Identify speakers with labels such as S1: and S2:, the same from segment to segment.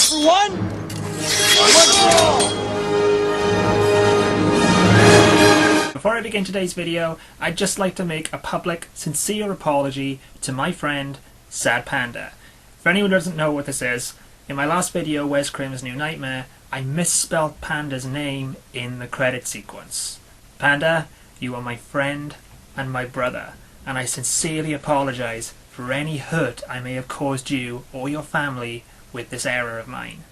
S1: for one. Before I begin today's video, I'd just like to make a public, sincere apology to my friend, Sad Panda. For anyone who doesn't know what this is, in my last video, Wes Craven's New Nightmare, I misspelled Panda's name in the credit sequence. Panda, you are my friend and my brother, and I sincerely apologize for any hurt I may have caused you or your family with this error of mine.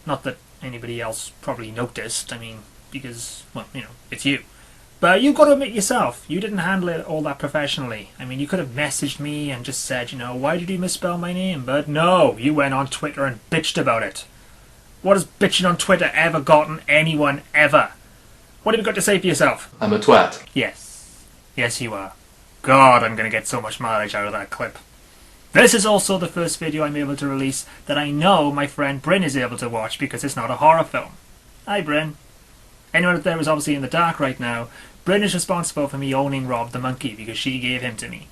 S1: Not that anybody else probably noticed, I mean, because, well, you know, it's you. But you've got to admit yourself, you didn't handle it all that professionally. I mean, you could have messaged me and just said, you know, why did you misspell my name? But no, you went on Twitter and bitched about it. What has bitching on Twitter ever gotten anyone ever? What have you got to say for yourself?
S2: I'm a twat.
S1: Yes. Yes, you are. God, I'm going to get so much mileage out of that clip. This is also the first video I'm able to release that I know my friend Bryn is able to watch because it's not a horror film. Hi, Bryn. Anyone out there is obviously in the dark right now. Bryn is responsible for me owning Rob the monkey because she gave him to me.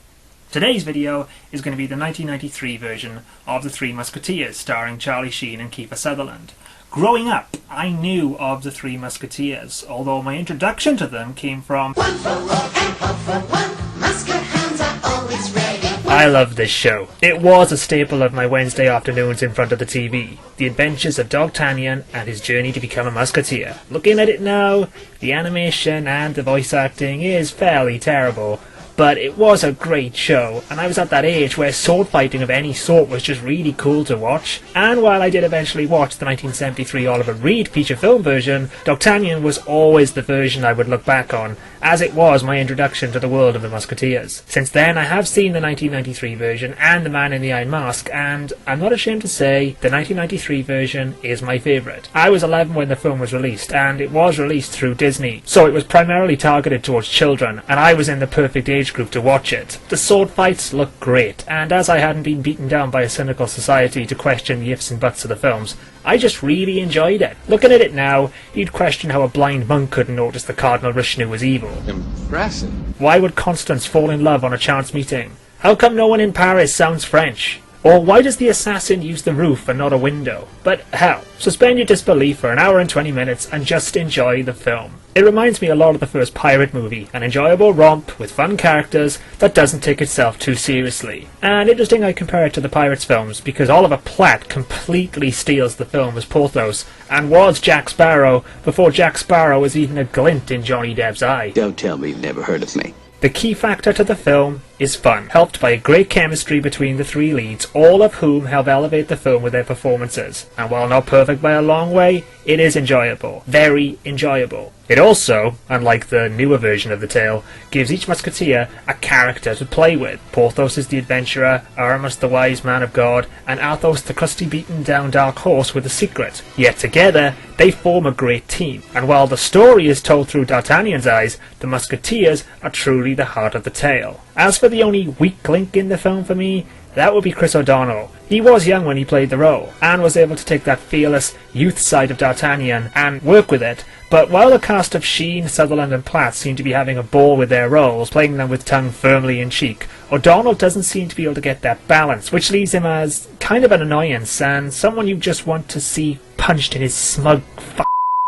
S1: Today's video is going to be the 1993 version of The Three Musketeers, starring Charlie Sheen and Kiefer Sutherland. Growing up, I knew of The Three Musketeers, although my introduction to them came from One for all and all for one, Musket hands are always ready. I love this show. It was a staple of my Wednesday afternoons in front of the TV. The adventures of D'Artagnan and his journey to become a musketeer. Looking at it now, the animation and the voice acting is fairly terrible. But it was a great show, and I was at that age where sword fighting of any sort was just really cool to watch. And while I did eventually watch the 1973 Oliver Reed feature film version, D'Artagnan was always the version I would look back on, as it was my introduction to the world of the Musketeers. Since then, I have seen the 1993 version and The Man in the Iron Mask, and I'm not ashamed to say the 1993 version is my favourite. I was 11 when the film was released, and it was released through Disney, so it was primarily targeted towards children, and I was in the perfect age group to watch it. The sword fights looked great, and as I hadn't been beaten down by a cynical society to question the ifs and buts of the films, I just really enjoyed it. Looking at it now, you'd question how a blind monk couldn't notice the Cardinal Richelieu was evil.
S2: Impressive.
S1: Why would Constance fall in love on a chance meeting? How come no one in Paris sounds French? Or why does the assassin use the roof and not a window? But hell, suspend your disbelief for an hour and 20 minutes and just enjoy the film. It reminds me a lot of the first pirate movie, an enjoyable romp with fun characters that doesn't take itself too seriously. And interesting I compare it to the Pirates films because Oliver Platt completely steals the film as Porthos and was Jack Sparrow before Jack Sparrow was even a glint in Johnny Depp's eye.
S3: Don't tell me you've never heard of me.
S1: The key factor to the film is fun, helped by a great chemistry between the three leads, all of whom help elevate the film with their performances. And while not perfect by a long way, it is enjoyable. Very enjoyable. It also, unlike the newer version of the tale, gives each musketeer a character to play with. Porthos is the adventurer, Aramis the wise man of God, and Athos the crusty beaten down dark horse with a secret. Yet together, they form a great team. And while the story is told through D'Artagnan's eyes, the musketeers are truly the heart of the tale. As for the only weak link in the film for me, that would be Chris O'Donnell. He was young when he played the role, and was able to take that fearless youth side of D'Artagnan and work with it. But while the cast of Sheen, Sutherland and Platt seem to be having a ball with their roles, playing them with tongue firmly in cheek, O'Donnell doesn't seem to be able to get that balance, which leaves him as kind of an annoyance and someone you just want to see punched in his smug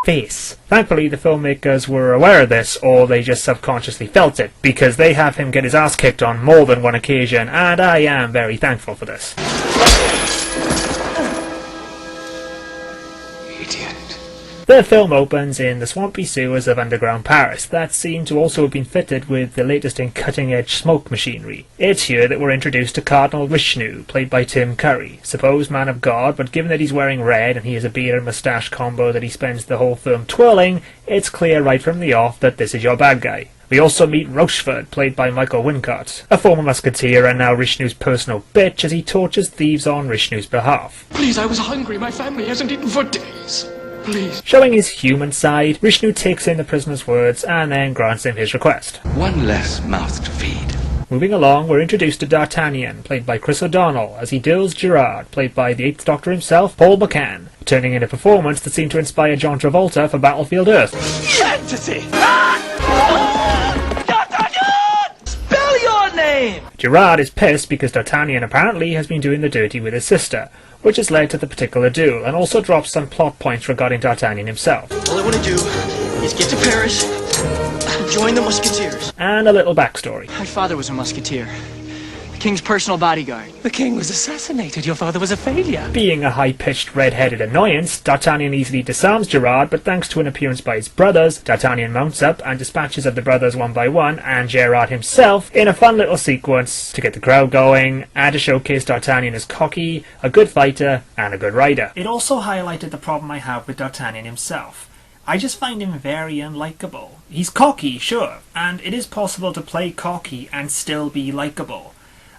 S1: face. Thankfully, the filmmakers were aware of this, or they just subconsciously felt it, because they have him get his ass kicked on more than one occasion, and I am very thankful for this.
S3: Idiot.
S1: The film opens in the swampy sewers of underground Paris that seem to also have been fitted with the latest in cutting-edge smoke machinery. It's here that we're introduced to Cardinal Richelieu, played by Tim Curry, supposed man of God, but given that he's wearing red and he has a beard and moustache combo that he spends the whole film twirling, it's clear right from the off that this is your bad guy. We also meet Rochefort, played by Michael Wincott, a former musketeer and now Richelieu's personal bitch as he tortures thieves on Richelieu's behalf.
S4: Please, I was hungry. My family hasn't eaten for days. Please.
S1: Showing his human side, Richelieu takes in the prisoner's words and then grants him his request.
S3: One less mouth to feed.
S1: Moving along, we're introduced to D'Artagnan, played by Chris O'Donnell, as he drills Gerard, played by the Eighth Doctor himself, Paul McCann, turning in a performance that seemed to inspire John Travolta for Battlefield Earth.
S4: Fantasy! D'Artagnan! Spell your name!
S1: Gerard is pissed because D'Artagnan apparently has been doing the dirty with his sister, which has led to the particular duel, and also drops some plot points regarding D'Artagnan himself.
S2: All I want to do is get to Paris, join the Musketeers.
S1: And a little backstory.
S2: My father was a Musketeer, the King's personal bodyguard.
S5: The king was assassinated. Your father was a failure.
S1: Being a high-pitched, red-headed annoyance, D'Artagnan easily disarms Gerard, but thanks to an appearance by his brothers, D'Artagnan mounts up and dispatches of the brothers one by one, and Gerard himself, in a fun little sequence to get the crowd going, and to showcase D'Artagnan as cocky, a good fighter, and a good rider. It also highlighted the problem I have with D'Artagnan himself. I just find him very unlikable. He's cocky, sure, and it is possible to play cocky and still be likable.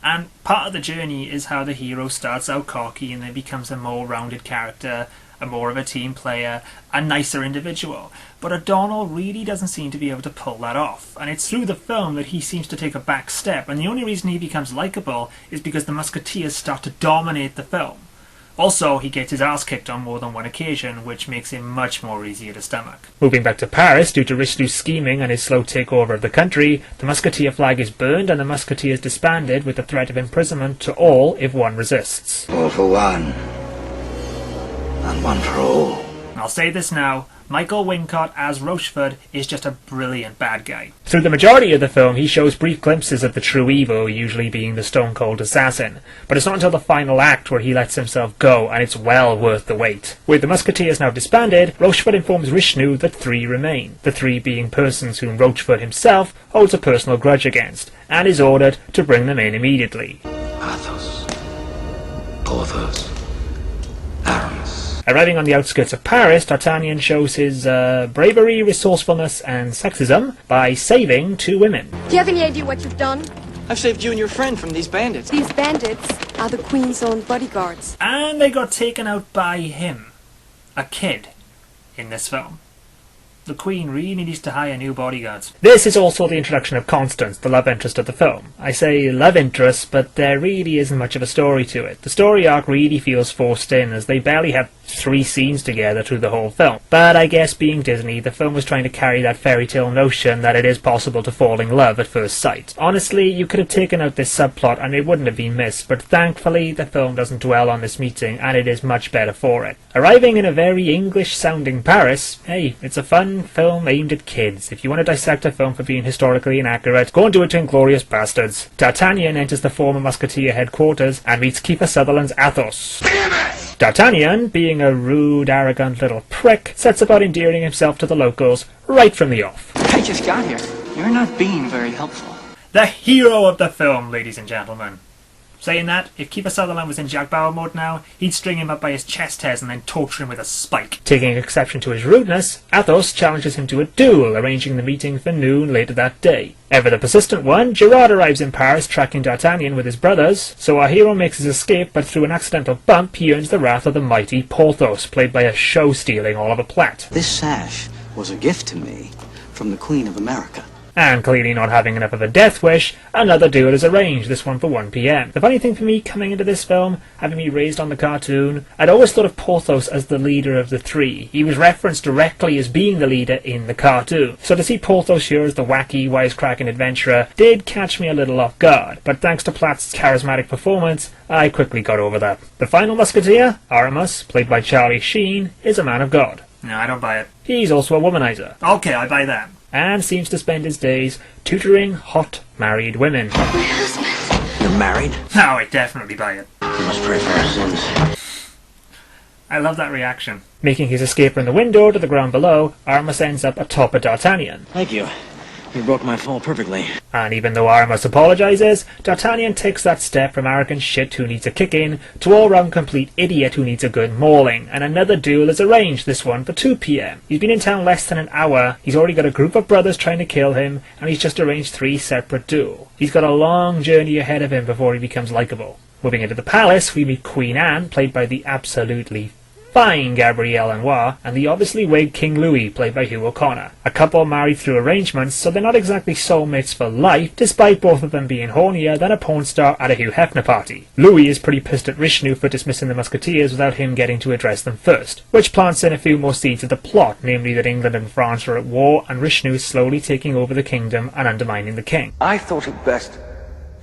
S1: And part of the journey is how the hero starts out cocky and then becomes a more rounded character, a more of a team player, a nicer individual. But O'Donnell really doesn't seem to be able to pull that off, and it's through the film that he seems to take a back step, and the only reason he becomes likable is because the Musketeers start to dominate the film. Also, he gets his ass kicked on more than one occasion, which makes him much more easier to stomach. Moving back to Paris, due to Richelieu's scheming and his slow takeover of the country, the Musketeer flag is burned and the Musketeers disbanded with the threat of imprisonment to all if one resists.
S3: All for one, and one for all.
S1: I'll say this now, Michael Wincott as Rochefort is just a brilliant bad guy. Through the majority of the film, he shows brief glimpses of the true evil, usually being the stone-cold assassin. But it's not until the final act where he lets himself go, and it's well worth the wait. With the Musketeers now disbanded, Rochefort informs Richelieu that 3 remain, the 3 being persons whom Rochefort himself holds a personal grudge against, and is ordered to bring them in immediately.
S3: Athos, Porthos, Aramis.
S1: Arriving on the outskirts of Paris, D'Artagnan shows his bravery, resourcefulness, and sexism by saving 2 women.
S6: Do you have any idea what you've done?
S2: I've saved you and your friend from these bandits.
S6: These bandits are the Queen's own bodyguards.
S1: And they got taken out by him, a kid, in this film. The Queen really needs to hire new bodyguards. This is also the introduction of Constance, the love interest of the film. I say love interest, but there really isn't much of a story to it. The story arc really feels forced in, as they barely have 3 scenes together through the whole film. But I guess being Disney, the film was trying to carry that fairy tale notion that it is possible to fall in love at first sight. Honestly, you could have taken out this subplot and it wouldn't have been missed, but thankfully the film doesn't dwell on this meeting and it is much better for it. Arriving in a very English-sounding Paris, hey, it's a fun film aimed at kids. If you want to dissect a film for being historically inaccurate, go and do it to Inglourious Bastards. D'Artagnan enters the former Musketeer headquarters and meets Kiefer Sutherland's Athos.
S3: Damn it!
S1: D'Artagnan, being a rude, arrogant little prick, sets about endearing himself to the locals right from the off.
S2: I just got here. You're not being very helpful.
S1: The hero of the film, ladies and gentlemen. Saying that, if Kiefer Sutherland was in Jack Bauer mode now, he'd string him up by his chest hairs and then torture him with a spike. Taking exception to his rudeness, Athos challenges him to a duel, arranging the meeting for noon later that day. Ever the persistent one, Gerard arrives in Paris tracking D'Artagnan with his brothers, so our hero makes his escape, but through an accidental bump he earns the wrath of the mighty Porthos, played by a show-stealing Oliver Platt.
S7: This sash was a gift to me from the Queen of America.
S1: And clearly not having enough of a death wish, another duel is arranged, this one for 1 PM. The funny thing for me coming into this film, having me raised on the cartoon, I'd always thought of Porthos as the leader of the 3. He was referenced directly as being the leader in the cartoon. So to see Porthos here as the wacky, wisecracking adventurer did catch me a little off guard, but thanks to Platt's charismatic performance, I quickly got over that. The final Musketeer, Aramis, played by Charlie Sheen, is a man of God. No, I don't buy it. He's also a womanizer. Okay, I buy that. And seems to spend his days tutoring hot married women.
S6: My husband.
S7: You're married?
S1: No, I definitely buy it.
S7: You must pray for our sins.
S1: I love that reaction. Making his escape from the window to the ground below, Aramis ends up atop of D'Artagnan.
S7: Thank you. You broke my fall perfectly.
S1: And even though Aramis apologizes, D'Artagnan takes that step from arrogant shit who needs a kick-in to all-round complete idiot who needs a good mauling, and another duel is arranged, this one for 2 PM. He's been in town less than an hour, he's already got a group of brothers trying to kill him, and he's just arranged 3 separate duels. He's got a long journey ahead of him before he becomes likeable. Moving into the palace, we meet Queen Anne, played by the absolutely fine Gabrielle Anwar, and the obviously wigged King Louis, played by Hugh O'Connor. A couple married through arrangements, so they're not exactly soulmates for life, despite both of them being hornier than a porn star at a Hugh Hefner party. Louis is pretty pissed at Richelieu for dismissing the Musketeers without him getting to address them first, which plants in a few more seeds of the plot, namely that England and France are at war, and Richelieu is slowly taking over the kingdom and undermining the king.
S8: I thought it best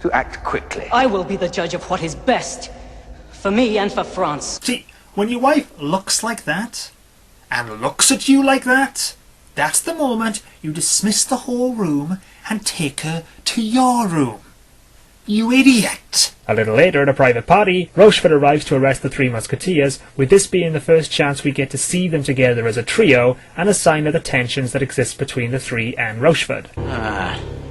S8: to act quickly.
S5: I will be the judge of what is best
S8: For me and for France.
S1: See, when your wife looks like that, and looks at you like that, that's the moment you dismiss the whole room and take her to your room. You idiot! A little later at a private party, Rochefort arrives to arrest the three Musketeers, with this being the first chance we get to see them together as a trio, and a sign of the tensions that exist between the three and Rochefort.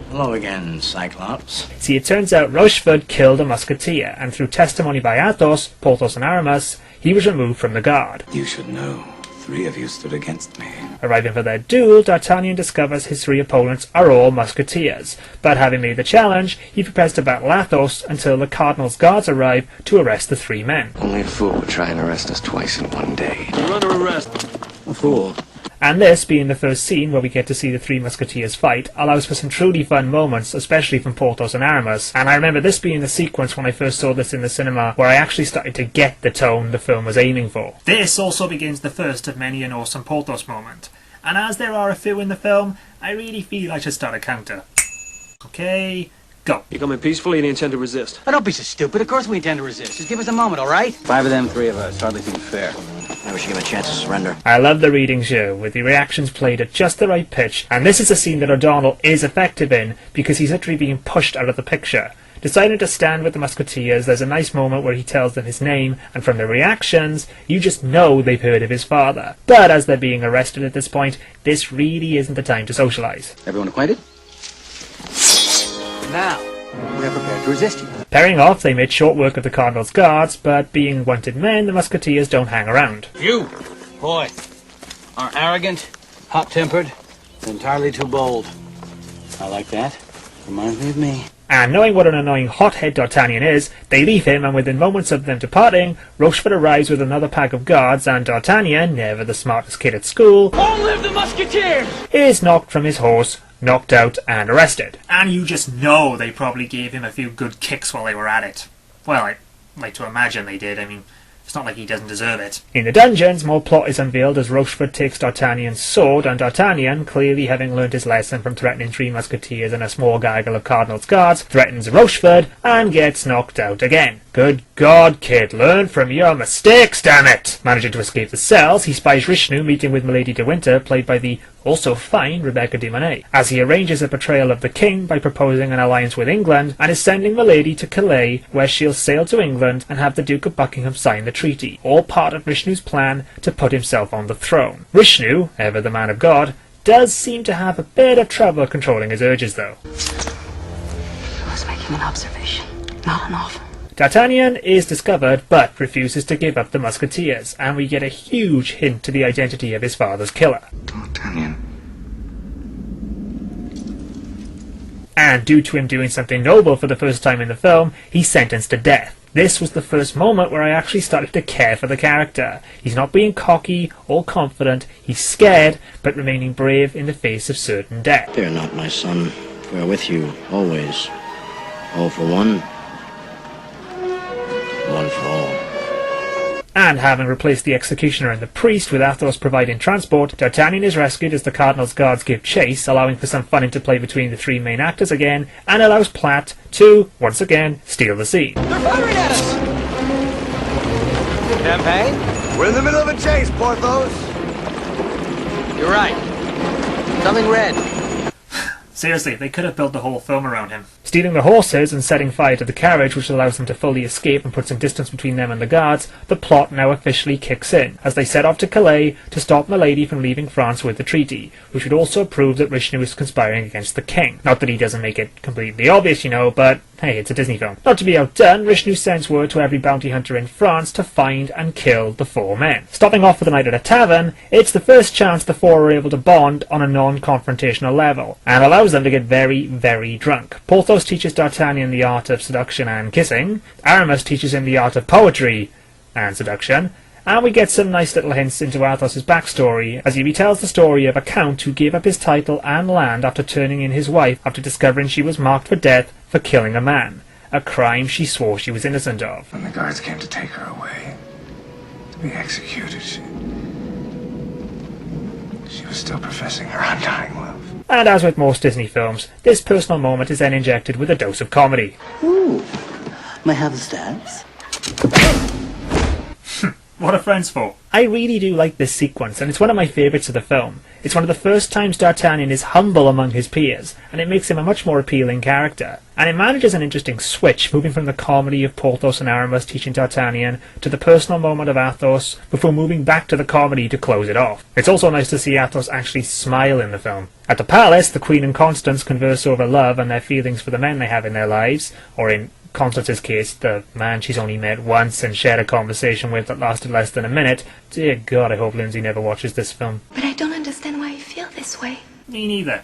S7: Hello again, Cyclops.
S1: See, it turns out Rochefort killed a Musketeer, and through testimony by Athos, Porthos and Aramis, he was removed from the guard.
S3: You should know. 3 of you stood against me.
S1: Arriving for their duel, D'Artagnan discovers his 3 opponents are all Musketeers, but having made the challenge, he prepares to battle Athos until the Cardinal's guards arrive to arrest the 3 men.
S3: Only a fool would try and arrest us twice in one day.
S4: You're under arrest.
S3: A fool.
S1: And this, being the first scene where we get to see the 3 Musketeers fight, allows for some truly fun moments, especially from Porthos and Aramis. And I remember this being the sequence when I first saw this in the cinema, where I actually started to get the tone the film was aiming for. This also begins the first of many an awesome Porthos moment. And as there are a few in the film, I really feel I should start a counter. Okay, go.
S4: You come in peacefully and you intend to resist.
S2: Oh, don't be so stupid. Of course we intend to resist. Just give us a moment, all right?
S7: 5 of them, 3 of us. Hardly seems fair.
S2: I wish you give him a chance to surrender.
S1: I love the reading show, with the reactions played at just the right pitch, and this is a scene that O'Donnell is effective in, because he's literally being pushed out of the picture. Deciding to stand with the Musketeers, there's a nice moment where he tells them his name, and from their reactions, you just know they've heard of his father. But as they're being arrested at this point, this really isn't the time to socialise.
S7: Everyone acquainted? Now, we are prepared to resist you.
S1: Pairing off, they made short work of the Cardinal's guards, but being wanted men, the Musketeers don't hang around.
S7: You, boy, are arrogant, hot-tempered, and entirely too bold. I like that. Reminds me of me.
S1: And knowing what an annoying hothead D'Artagnan is, they leave him, and within moments of them departing, Rochefort arrives with another pack of guards, and D'Artagnan, never the smartest kid at school,
S2: Long live the Musketeers!
S1: is knocked from his horse, knocked out, and arrested. And you just know they probably gave him a few good kicks while they were at it. Well, I'd like to imagine they did. I mean, it's not like he doesn't deserve it. In the dungeons, more plot is unveiled as Rochefort takes D'Artagnan's sword, and D'Artagnan, clearly having learnt his lesson from threatening 3 Musketeers and a small gaggle of Cardinal's guards, threatens Rochefort and gets knocked out again. Good God, kid, learn from your mistakes, damn it! Managing to escape the cells, he spies Richelieu meeting with Milady de Winter, played by the also fine Rebecca de Mornay, as he arranges a betrayal of the king by proposing an alliance with England, and is sending Milady to Calais, where she'll sail to England and have the Duke of Buckingham sign the treaty, all part of Richelieu's plan to put himself on the throne. Richelieu, ever the man of God, does seem to have a bit of trouble controlling his urges, though.
S6: I was making an observation, not an offer.
S1: D'Artagnan is discovered, but refuses to give up the Musketeers, and we get a huge hint to the identity of his father's killer.
S3: D'Artagnan.
S1: And due to him doing something noble for the first time in the film, he's sentenced to death. This was the first moment where I actually started to care for the character. He's not being cocky or confident, he's scared, but remaining brave in the face of certain death.
S2: Fear not, my son. We are with you, always. All for one. One for all.
S1: And having replaced the executioner and the priest with Athos providing transport, D'Artagnan is rescued as the Cardinal's guards give chase, allowing for some fun interplay between the 3 main actors again, and allows Platt to, once again, steal the scene.
S2: They're firing at us! Campaign?
S9: We're in the middle of a chase, Porthos.
S2: You're right. Something red.
S1: Seriously, they could have built the whole film around him. Stealing the horses and setting fire to the carriage, which allows them to fully escape and put some distance between them and the guards, the plot now officially kicks in, as they set off to Calais to stop Milady from leaving France with the treaty, which would also prove that Richelieu is conspiring against the king. Not that he doesn't make it completely obvious, you know, but hey, it's a Disney film. Not to be outdone, Richelieu sends word to every bounty hunter in France to find and kill the 4 men. Stopping off for the night at a tavern, it's the first chance the 4 are able to bond on a non-confrontational level, and allows them to get very, very drunk. Porthos teaches D'Artagnan the art of seduction and kissing, Aramis teaches him the art of poetry and seduction, and we get some nice little hints into Athos's backstory as he retells the story of a count who gave up his title and land after turning in his wife after discovering she was marked for death for killing a man, a crime she swore she was innocent of.
S3: When the guards came to take her away, to be executed, she was still professing her undying love.
S1: And as with most Disney films, this personal moment is then injected with a dose of comedy.
S2: Ooh. May I have the stats?
S1: What are friends for?
S8: I really do like this sequence, and it's one of my favourites of the film. It's one of the first times D'Artagnan is humble among his peers, and it makes him a much more appealing character. And it manages an interesting switch, moving from the comedy of Porthos and Aramis teaching D'Artagnan to the personal moment of Athos, before moving back to the comedy to close it off. It's also nice to see Athos actually smile in the film. At the palace, the Queen and Constance converse over love and their feelings for the men they have in their lives, or in Constance's case, the man she's only met once and shared a conversation with that lasted less than a minute. Dear God, I hope Lindsay never watches this film.
S6: But I don't understand why you feel this way.
S1: Me neither.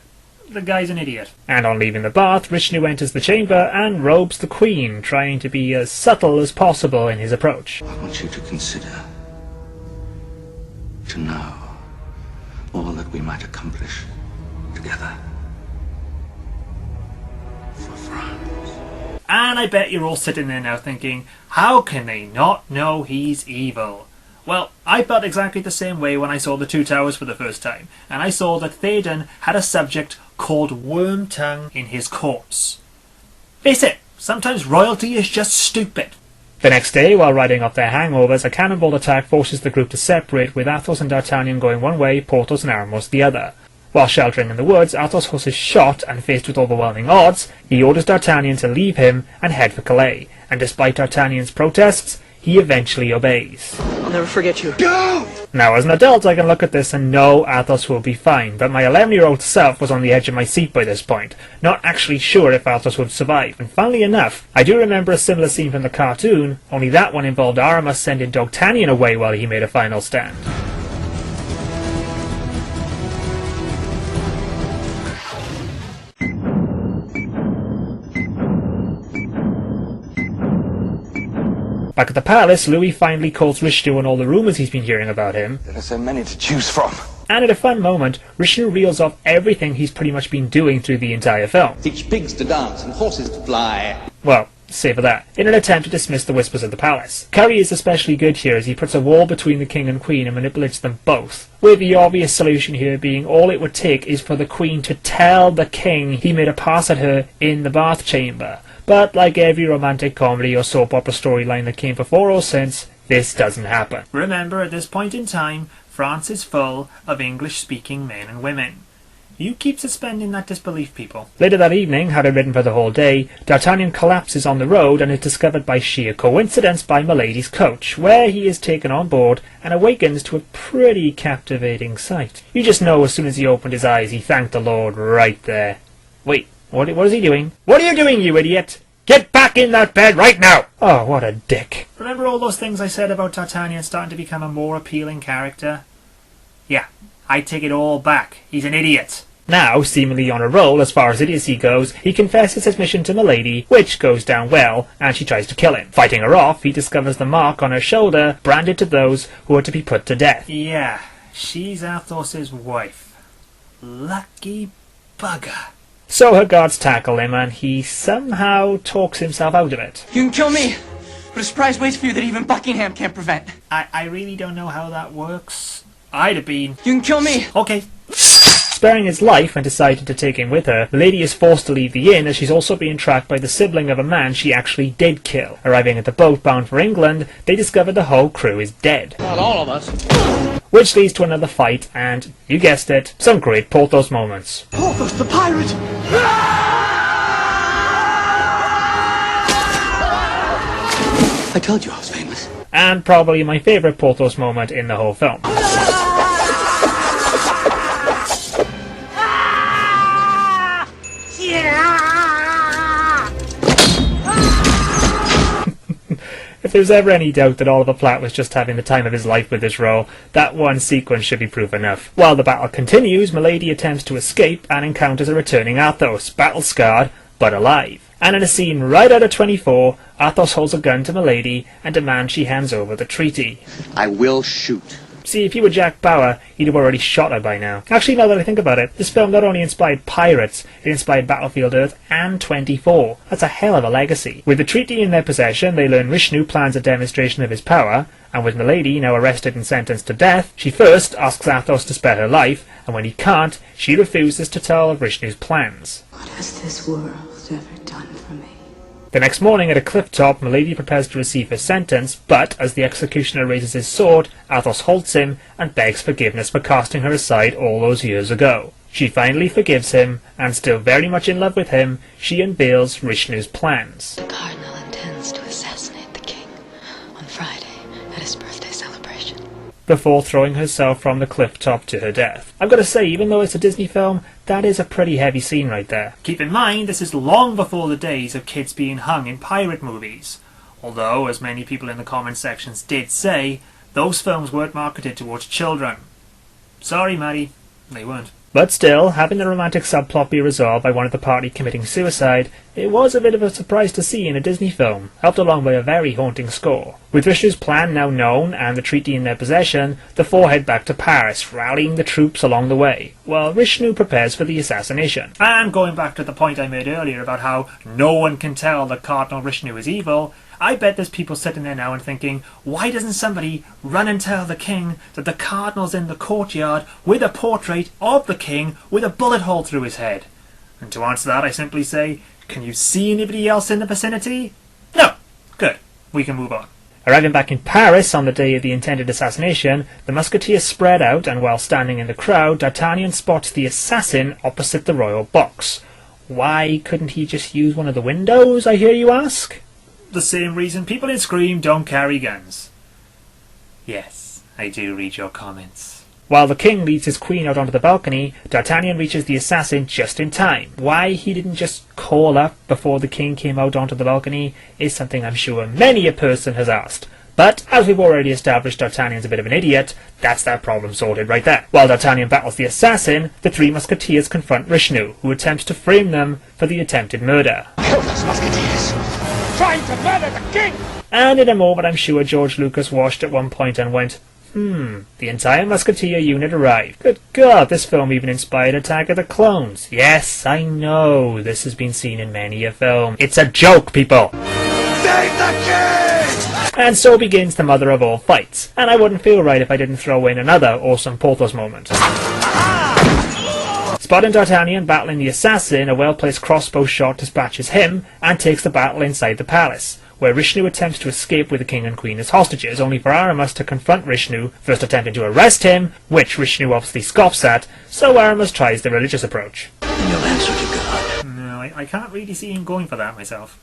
S1: The guy's an idiot.
S8: And on leaving the bath, Richelieu enters the chamber and robes the Queen, trying to be as subtle as possible in his approach.
S3: I want you to consider, to know all that we might accomplish together for France.
S1: And I bet you're all sitting there now thinking, how can they not know he's evil? Well, I felt exactly the same way when I saw The Two Towers for the first time, and I saw that Théoden had a subject called Wormtongue in his corpse. Face it, sometimes royalty is just stupid.
S8: The next day, while riding off their hangovers, a cannonball attack forces the group to separate, with Athos and D'Artagnan going one way, Porthos and Aramis the other. While sheltering in the woods, Athos horse is shot, and faced with overwhelming odds, he orders D'Artagnan to leave him and head for Calais, and despite D'Artagnan's protests, he eventually obeys.
S2: I'll never forget you.
S9: Go!
S8: Now, as an adult, I can look at this and know Athos will be fine, but my 11-year-old self was on the edge of my seat by this point, not actually sure if Athos would survive, and funnily enough, I do remember a similar scene from the cartoon, only that one involved Aramis sending D'Artagnan away while he made a final stand. Back at the palace, Louis finally calls Richelieu on all the rumours he's been hearing about him.
S9: There are so many to choose from.
S8: And at a fun moment, Richelieu reels off everything he's pretty much been doing through the entire film.
S7: Teach pigs to dance and horses to fly.
S8: Well, save for that, in an attempt to dismiss the whispers of the palace. Curry is especially good here as he puts a wall between the king and queen and manipulates them both, with the obvious solution here being all it would take is for the queen to tell the king he made a pass at her in the bath chamber. But like every romantic comedy or soap opera storyline that came before or since, this doesn't happen.
S1: Remember, at this point in time, France is full of English-speaking men and women. You keep suspending that disbelief, people.
S8: Later that evening, having ridden for the whole day, D'Artagnan collapses on the road and is discovered by sheer coincidence by Milady's coach, where he is taken on board and awakens to a pretty captivating sight. You just know as soon as he opened his eyes he thanked the Lord right there. Wait, what is he doing? What are you doing, you idiot? Get back in that bed right now! Oh, what a dick.
S1: Remember all those things I said about D'Artagnan starting to become a more appealing character? Yeah, I take it all back. He's an idiot.
S8: Now, seemingly on a roll as far as idiocy goes, he confesses his mission to Milady, which goes down well, and she tries to kill him. Fighting her off, he discovers the mark on her shoulder, branded to those who are to be put to death.
S1: Yeah, she's Athos's wife. Lucky bugger.
S8: So her guards tackle him, and he somehow talks himself out of it.
S2: You can kill me, but a surprise waits for you that even Buckingham can't prevent.
S1: I really don't know how that works. I'd have been...
S2: You can kill me!
S1: Okay.
S8: Sparing his life and deciding to take him with her, the lady is forced to leave the inn as she's also being tracked by the sibling of a man she actually did kill. Arriving at the boat bound for England, they discover the whole crew is dead.
S7: Not all of us.
S8: Which leads to another fight and, you guessed it, some great Porthos moments.
S2: Porthos the pirate!
S3: I told you I was famous.
S8: And probably my favourite Porthos moment in the whole film. If there's ever any doubt that Oliver Platt was just having the time of his life with this role, that one sequence should be proof enough. While the battle continues, Milady attempts to escape and encounters a returning Athos, battle-scarred, but alive. And in a scene right out of 24, Athos holds a gun to Milady and demands she hands over the treaty.
S3: I will shoot.
S8: See, if he were Jack Bauer, he'd have already shot her by now. Actually, now that I think about it, this film not only inspired Pirates, it inspired Battlefield Earth and 24. That's a hell of a legacy. With the treaty in their possession, they learn Richelieu plans a demonstration of his power, and with Milady now arrested and sentenced to death, she first asks Athos to spare her life, and when he can't, she refuses to tell of Richelieu's plans.
S6: What has this world ever done for me?
S8: The next morning at a cliff top, Milady prepares to receive her sentence, but as the executioner raises his sword, Athos halts him and begs forgiveness for casting her aside all those years ago. She finally forgives him, and still very much in love with him, she unveils Richelieu's plans.
S6: The cardinal intends to assassinate the king on Friday at his birthday celebration.
S8: Before throwing herself from the cliff top to her death. I've got to say, even though it's a Disney film, that is a pretty heavy scene right there.
S1: Keep in mind, this is long before the days of kids being hung in pirate movies. Although, as many people in the comment sections did say, those films weren't marketed towards children. Sorry, Maddie, they weren't.
S8: But still, having the romantic subplot be resolved by one of the party committing suicide, it was a bit of a surprise to see in a Disney film, helped along by a very haunting score. With Richelieu's plan now known and the treaty in their possession, the four head back to Paris, rallying the troops along the way, while Richelieu prepares for the assassination.
S1: And going back to the point I made earlier about how no one can tell that Cardinal Richelieu is evil, I bet there's people sitting there now and thinking, why doesn't somebody run and tell the king that the cardinal's in the courtyard with a portrait of the king with a bullet hole through his head? And to answer that, I simply say, can you see anybody else in the vicinity? No. Good. We can move on.
S8: Arriving back in Paris on the day of the intended assassination, the Musketeers spread out, and while standing in the crowd, D'Artagnan spots the assassin opposite the royal box. Why couldn't he just use one of the windows, I hear you ask?
S1: The same reason people in Scream don't carry guns. Yes, I do read your comments.
S8: While the king leads his queen out onto the balcony, D'Artagnan reaches the assassin just in time. Why he didn't just call up before the king came out onto the balcony is something I'm sure many a person has asked. But, as we've already established D'Artagnan's a bit of an idiot, that's that problem sorted right there. While D'Artagnan battles the assassin, the three Musketeers confront Richelieu, who attempts to frame them for the attempted murder.
S4: Kill those Musketeers! Trying to murder the king!
S8: And in a moment I'm sure George Lucas watched at one point and went, the entire Musketeer unit arrived. Good God, this film even inspired Attack of the Clones. Yes, I know, this has been seen in many a film. It's a joke, people!
S9: Save the king!
S8: And so begins the mother of all fights, and I wouldn't feel right if I didn't throw in another awesome Porthos moment. Spotting D'Artagnan battling the assassin, a well-placed crossbow shot dispatches him and takes the battle inside the palace, where Richelieu attempts to escape with the king and queen as hostages, only for Aramis to confront Richelieu, first attempting to arrest him, which Richelieu obviously scoffs at, so Aramis tries the religious approach.
S3: And you'll answer to God.
S1: No, I can't really see him going for that myself.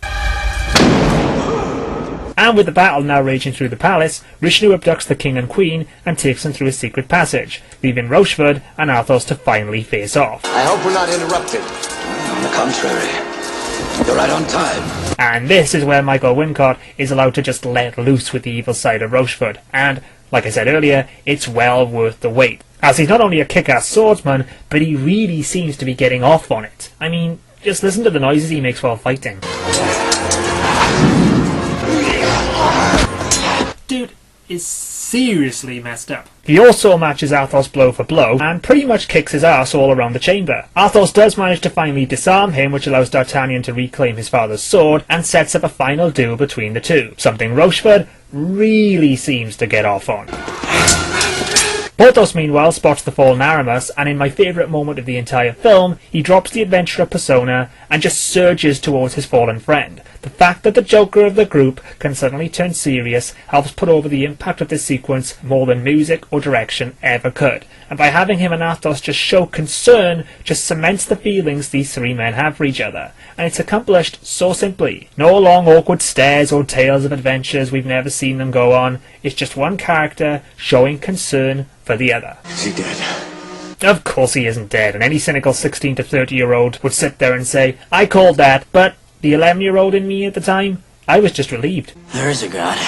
S8: And with the battle now raging through the palace, Richelieu abducts the king and queen and takes them through a secret passage, leaving Rochefort and Athos to finally face off.
S9: I hope we're not interrupted.
S3: On the contrary, you're right on time.
S8: And this is where Michael Wincott is allowed to just let loose with the evil side of Rochefort, and, like I said earlier, it's well worth the wait, as he's not only a kick-ass swordsman, but he really seems to be getting off on it. I mean, just listen to the noises he makes while fighting.
S1: Dude is seriously messed up.
S8: He also matches Athos blow for blow, and pretty much kicks his ass all around the chamber. Athos does manage to finally disarm him, which allows D'Artagnan to reclaim his father's sword, and sets up a final duel between the two, something Rochefort really seems to get off on. Porthos, meanwhile, spots the fallen Aramis, and in my favourite moment of the entire film, he drops the adventurer persona and just surges towards his fallen friend. The fact that the Joker of the group can suddenly turn serious helps put over the impact of this sequence more than music or direction ever could. And by having him and Athos just show concern, just cements the feelings these three men have for each other. And it's accomplished so simply. No long awkward stares or tales of adventures we've never seen them go on. It's just one character showing concern for the other.
S3: Is he dead?
S8: Of course he isn't dead, and any cynical 16 to 30-year-old would sit there and say, I called that, but the 11-year-old in me at the time, I was just relieved.
S3: There is a God.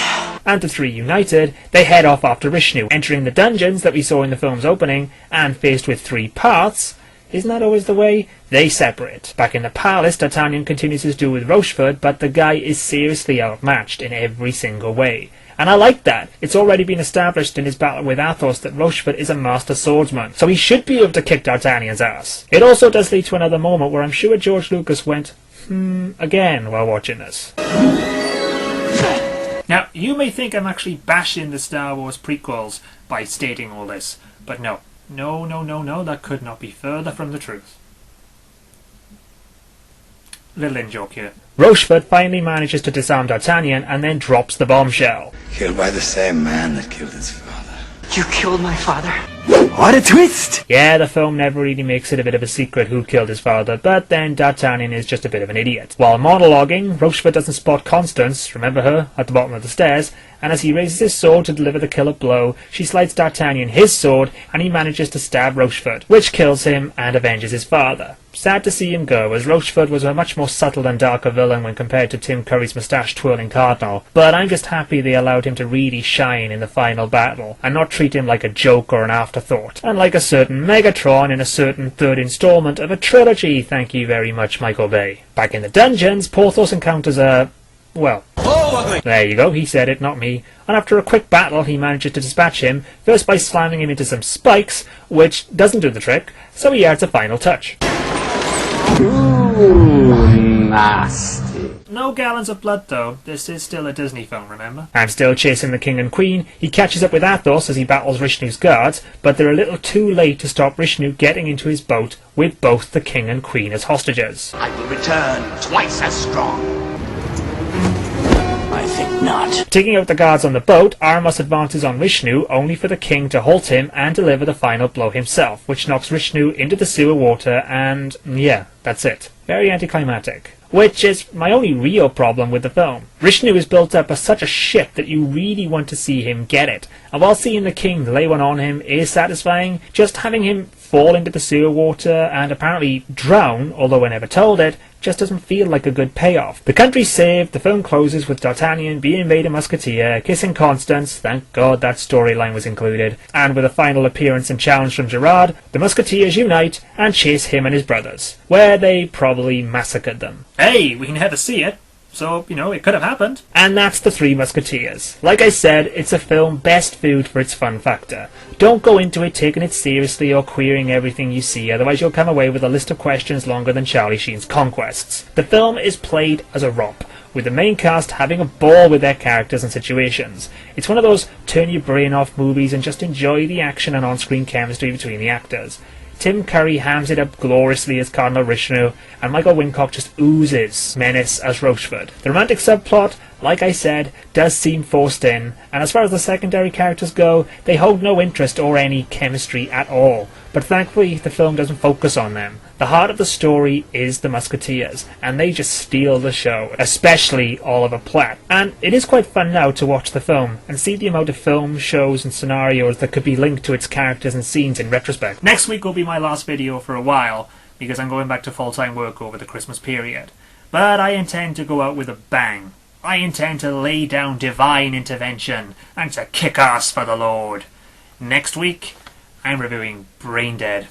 S8: And the three united, they head off after Richelieu, entering the dungeons that we saw in the film's opening, and faced with three paths. Isn't that always the way? They separate. Back in the palace, D'Artagnan continues his duel with Rochefort, but the guy is seriously outmatched in every single way. And I like that. It's already been established in his battle with Athos that Rochefort is a master swordsman, so he should be able to kick D'Artagnan's ass. It also does lead to another moment where I'm sure George Lucas went, again while watching this.
S1: Now, you may think I'm actually bashing the Star Wars prequels by stating all this, but no, that could not be further from the truth. little in-joke here.
S8: Rochefort finally manages to disarm D'Artagnan and then drops the bombshell.
S9: Killed by the same man that killed his father.
S2: You killed my father.
S9: What a twist!
S8: Yeah, the film never really makes it a bit of a secret who killed his father, but then D'Artagnan is just a bit of an idiot. While monologuing, Rochefort doesn't spot Constance, remember her, at the bottom of the stairs, and as he raises his sword to deliver the killer blow, she slides D'Artagnan his sword, and he manages to stab Rochefort, which kills him and avenges his father. Sad to see him go, as Rochefort was a much more subtle and darker villain when compared to Tim Curry's moustache-twirling cardinal, but I'm just happy they allowed him to really shine in the final battle, and not treat him like a joke or an afterthought, unlike a certain Megatron in a certain third installment of a trilogy, thank you very much, Michael Bay. Back in the dungeons, Porthos encounters a... well... there you go, he said it, not me. And after a quick battle, he manages to dispatch him, first by slamming him into some spikes, which doesn't do the trick, so he adds a final touch.
S5: Ooh, nasty.
S1: No gallons of blood though, this is still a Disney film, remember?
S8: And still chasing the king and queen, he catches up with Athos as he battles Rishnu's guards, but they're a little too late to stop Rishnu getting into his boat with both the king and queen as hostages.
S9: I will return twice as strong. I think not.
S8: Taking out the guards on the boat, Aramis advances on Rishnu, only for the king to halt him and deliver the final blow himself, which knocks Rishnu into the sewer water, and yeah, that's it. Very anticlimactic. Which is my only real problem with the film. Rishnu is built up as such a ship that you really want to see him get it, and while seeing the king lay one on him is satisfying, just having him fall into the sewer water and apparently drown, although we're never told it, just doesn't feel like a good payoff. The country's saved, the film closes with D'Artagnan being made a musketeer, kissing Constance, thank God that storyline was included, and with a final appearance and challenge from Gerard, the musketeers unite and chase him and his brothers, where they probably massacred them.
S1: Hey, we never see it, so, you know, it could have happened.
S8: And that's The Three Musketeers. Like I said, it's a film best viewed for its fun factor. Don't go into it taking it seriously or querying everything you see, otherwise you'll come away with a list of questions longer than Charlie Sheen's Conquests. The film is played as a romp, with the main cast having a ball with their characters and situations. It's one of those turn your brain off movies and just enjoy the action and on-screen chemistry between the actors. Tim Curry hams it up gloriously as Cardinal Richelieu, and Michael Wincock just oozes menace as Rochefort. The romantic subplot, like I said, does seem forced in, and as far as the secondary characters go, they hold no interest or any chemistry at all. But thankfully, the film doesn't focus on them. The heart of the story is the Musketeers, and they just steal the show, especially Oliver Platt. And it is quite fun now to watch the film, and see the amount of films, shows and scenarios that could be linked to its characters and scenes in retrospect.
S1: Next week will be my last video for a while, because I'm going back to full-time work over the Christmas period. But I intend to go out with a bang. I intend to lay down divine intervention, and to kick ass for the Lord. Next week, I'm reviewing Brain Dead.